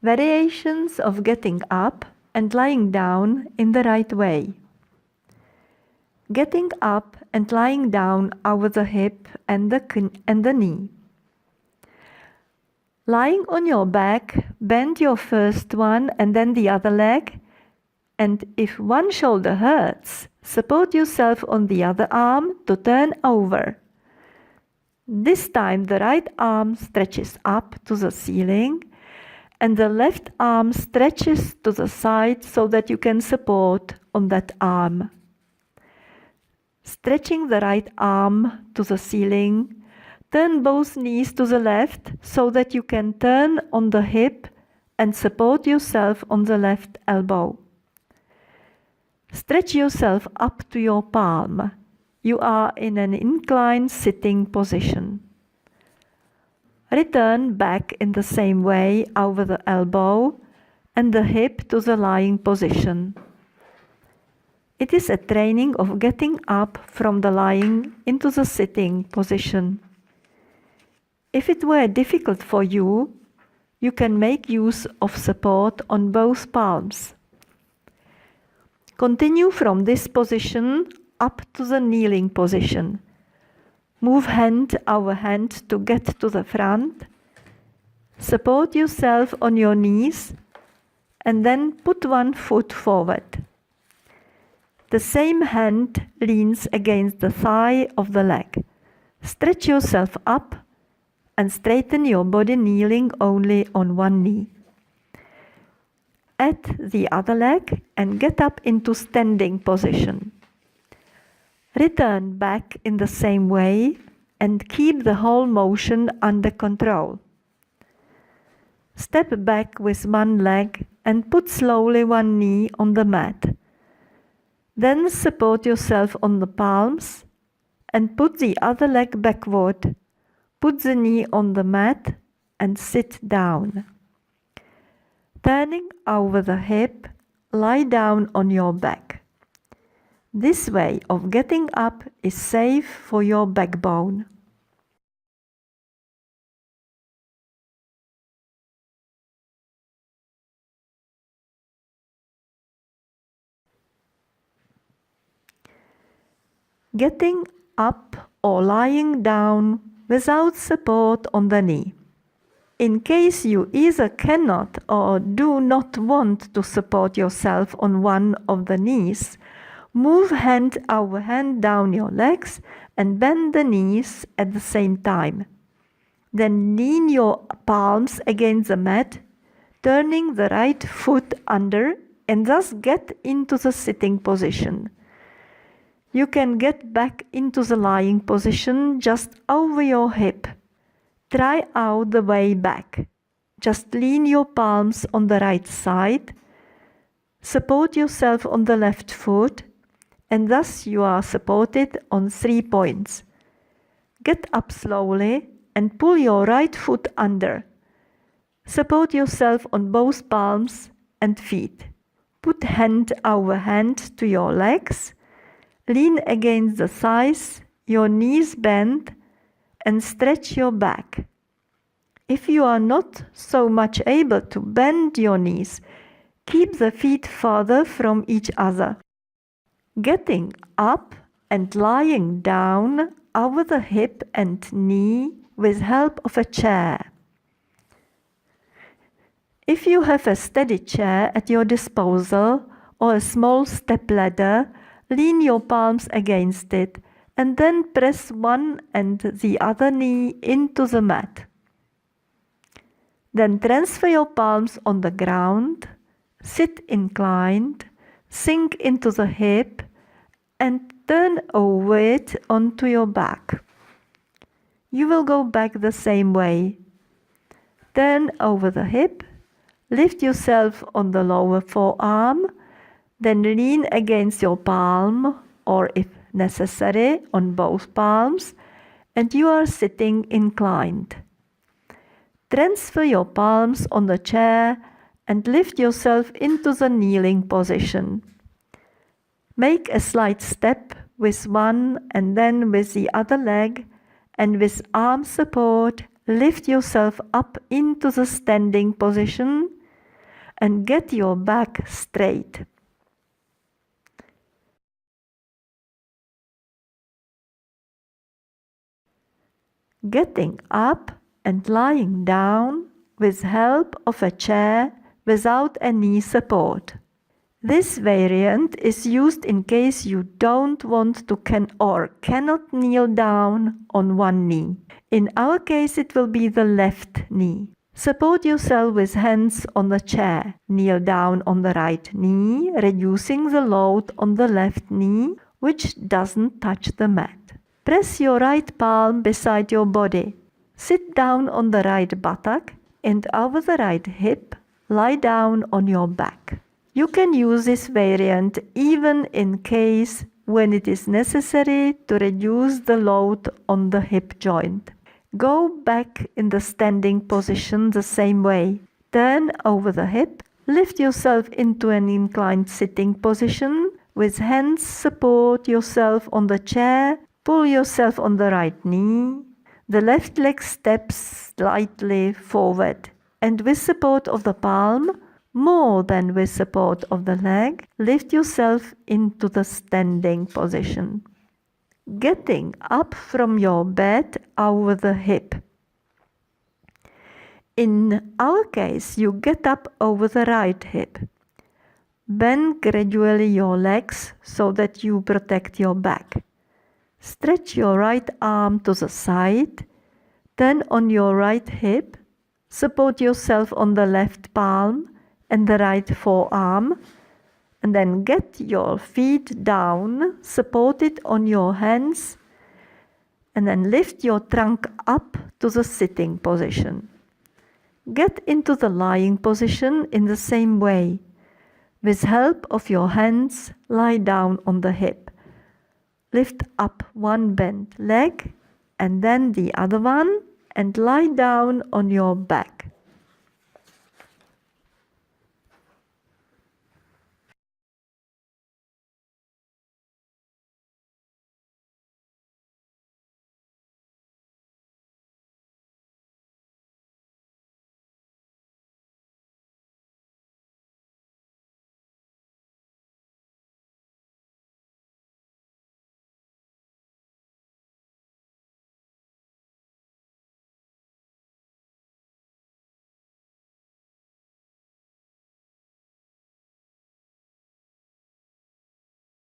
Variations of getting up and lying down in the right way. Getting up and lying down over the hip and the knee. Lying on your back, bend your first one and then the other leg, and if one shoulder hurts, support yourself on the other arm to turn over. This time the right arm stretches up to the ceiling and the left arm stretches to the side so that you can support on that arm. Stretching the right arm to the ceiling, turn both knees to the left so that you can turn on the hip and support yourself on the left elbow. Stretch yourself up to your palm. You are in an inclined sitting position. Return back in the same way over the elbow and the hip to the lying position. It is a training of getting up from the lying into the sitting position. If it were difficult for you, you can make use of support on both palms. Continue from this position up to the kneeling position. Move hand over hand to get to the front. Support yourself on your knees and then put one foot forward. The same hand leans against the thigh of the leg. Stretch yourself up and straighten your body kneeling only on one knee. Add the other leg and get up into standing position. Return back in the same way and keep the whole motion under control. Step back with one leg and put slowly one knee on the mat. Then support yourself on the palms and put the other leg backward. Put the knee on the mat and sit down. Turning over the hip, lie down on your back. This way of getting up is safe for your backbone. Getting up or lying down without support on the knee. In case you either cannot or do not want to support yourself on one of the knees, move hand over hand down your legs and bend the knees at the same time. Then lean your palms against the mat, turning the right foot under and thus get into the sitting position. You can get back into the lying position just over your hip. Try out the way back. Just lean your palms on the right side, support yourself on the left foot, and thus you are supported on 3 points. Get up slowly and pull your right foot under. Support yourself on both palms and feet. Put hand over hand to your legs. Lean against the thighs, your knees bend, and stretch your back. If you are not so much able to bend your knees, keep the feet farther from each other. Getting up and lying down over the hip and knee with help of a chair. If you have a steady chair at your disposal or a small step ladder, lean your palms against it and then press one and the other knee into the mat. Then transfer your palms on the ground, sit inclined, sink into the hip, and turn over it onto your back. You will go back the same way. Turn over the hip, lift yourself on the lower forearm, then lean against your palm, or if necessary, on both palms, and you are sitting inclined. Transfer your palms on the chair and lift yourself into the kneeling position. Make a slight step with one and then with the other leg, and with arm support, lift yourself up into the standing position and get your back straight. Getting up and lying down with help of a chair without any support. This variant is used in case you don't want to or cannot kneel down on one knee. In our case, it will be the left knee. Support yourself with hands on the chair. Kneel down on the right knee, reducing the load on the left knee, which doesn't touch the mat. Press your right palm beside your body. Sit down on the right buttock and over the right hip, lie down on your back. You can use this variant even in case when it is necessary to reduce the load on the hip joint. Go back in the standing position the same way. Turn over the hip, lift yourself into an inclined sitting position. With hands support yourself on the chair, pull yourself on the right knee. The left leg steps slightly forward, and with support of the palm, more than with support of the leg, lift yourself into the standing position. Getting up from your bed over the hip. In our case, you get up over the right hip. Bend gradually your legs so that you protect your back. Stretch your right arm to the side. Turn on your right hip. Support yourself on the left palm and the right forearm. And then get your feet down, support it on your hands, and then lift your trunk up to the sitting position. Get into the lying position in the same way. With help of your hands, lie down on the hip. Lift up one bent leg and then the other one and lie down on your back.